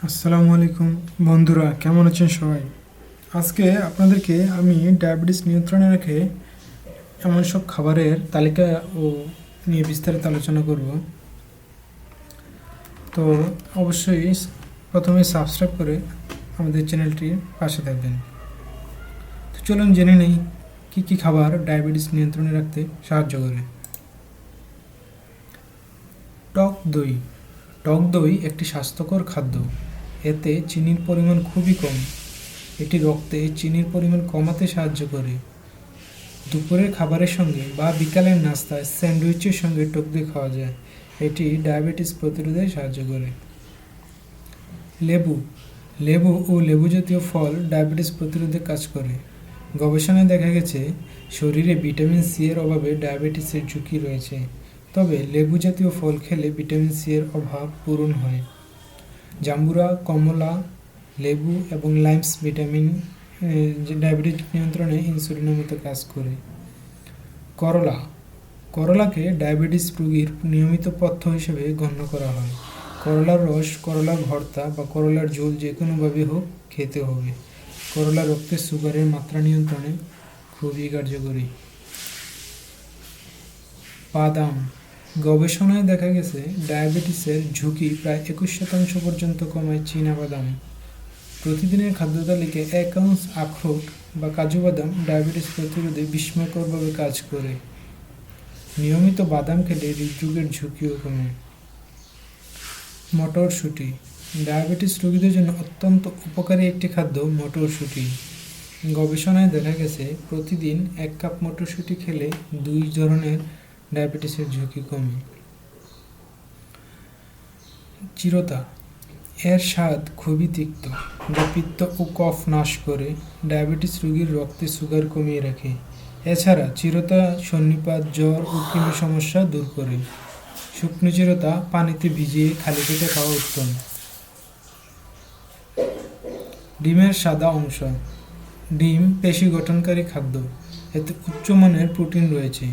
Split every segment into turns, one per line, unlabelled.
আসসালামু আলাইকুম বন্ধুরা, কেমন আছেন সবাই? আজকে আপনাদেরকে আমি ডায়াবেটিস নিয়ন্ত্রণে রেখে এমন সব খাবারের তালিকা ও নিয়ে বিস্তারিত আলোচনা করব। তো অবশ্যই প্রথমে সাবস্ক্রাইব করে আমাদের চ্যানেলটির পাশে থাকবেন। তো চলুন জেনে নেই কী কী খাবার ডায়াবেটিস নিয়ন্ত্রণে রাখতে সাহায্য করে। টক দই। টক দই একটি স্বাস্থ্যকর খাদ্য। এতে চিনির পরিমাণ খুবই কম। এটি রক্তে চিনির পরিমাণ কমাতে সাহায্য করে। দুপুরের খাবারের সঙ্গে বা বিকালের নাস্তায় স্যান্ডউইচের সঙ্গে টক দই খাওয়া যায়। এটি ডায়াবেটিস প্রতিরোধে সাহায্য করে। লেবু। লেবু ও লেবু জাতীয় ফল ডায়াবেটিস প্রতিরোধে কাজ করে। গবেষণায় দেখা গেছে শরীরে ভিটামিন সি এর অভাবে ডায়াবেটিসের ঝুঁকি রয়েছে। তবে লেবু জাতীয় ফল খেলে ভিটামিন সি এর অভাব পূরণ হয়। জাম্বুরা, কমলা, লেবু এবং লাইমস ভিটামিন ডায়াবেটিস নিয়ন্ত্রণে ইনসুলিনের মতো কাজ করে। করলা। করলাকে ডায়াবেটিস রোগীর নিয়মিত পথ্য হিসেবে গণ্য করা হয়। করলার রস, করলার ভর্তা বা করলার ঝোল যে কোনোভাবে হোক খেতে হবে। করলা রক্তে সুগারের মাত্রা নিয়ন্ত্রণে খুবই কার্যকরী। বাদাম। গবেষণায় দেখা গেছে ডায়াবেটিসের ঝুঁকি প্রায় 21% পর্যন্ত কমায় চীনাবাদাম। প্রতিদিনের খাদ্য তালিকায় 1 আউন্স আখরোট বা কাজু বাদাম ডায়াবেটিস প্রতিরোধে বিস্ময়করভাবে কাজ করে। নিয়মিত বাদাম খেলে হৃদরোগের ঝুঁকিও কমে। মটরশুঁটি। ডায়াবেটিস রোগীদের জন্য অত্যন্ত উপকারী একটি খাদ্য মটরশুঁটি। গবেষণায় দেখা গেছে প্রতিদিন 1 কাপ মটরশুঁটি খেলে 2 ধরনের ডায়াবেটিসের ঝুঁকি কমে। চিরতা। এর স্বাদ খুবই তিক্ত, যা পিত্ত ও কফ নাশ করে। ডায়াবেটিস রোগীর রক্তে সুগার কমিয়ে রাখে। এছাড়া চিরতা সন্নিপাত, জ্বর ও কৃমি সমস্যা দূর করে। শুকনো চিরতা পানিতে ভিজিয়ে খালি পেটে খাওয়া উত্তম। ডিমের সাদা অংশ। ডিম পেশি গঠনকারী খাদ্য। এতে উচ্চমানের প্রোটিন রয়েছে।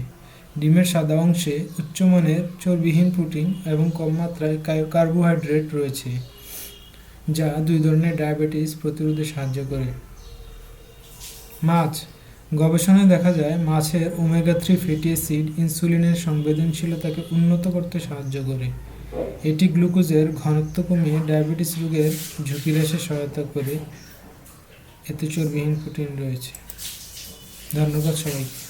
ডিমের সাদা অংশে উচ্চমানের চর্বিহীন প্রোটিন এবং কম মাত্রায় কার্বোহাইড্রেট রয়েছে, যা 2 ধরনের ডায়াবেটিস প্রতিরোধে সাহায্য করে। মাছ। গবেষণায় দেখা যায় মাছের ওমেগা 3 ফ্যাটি অ্যাসিড ইনসুলিনের সংবেদনশীলতাকে উন্নত করতে সাহায্য করে। এটি গ্লুকোজের ঘনত্ব কমিয়ে ডায়াবেটিস রোগের ঝুঁকি হ্রাসে সহায়তা করে। এতে চর্বিহীন প্রোটিন রয়েছে। ধন্যবাদ সবাইকে।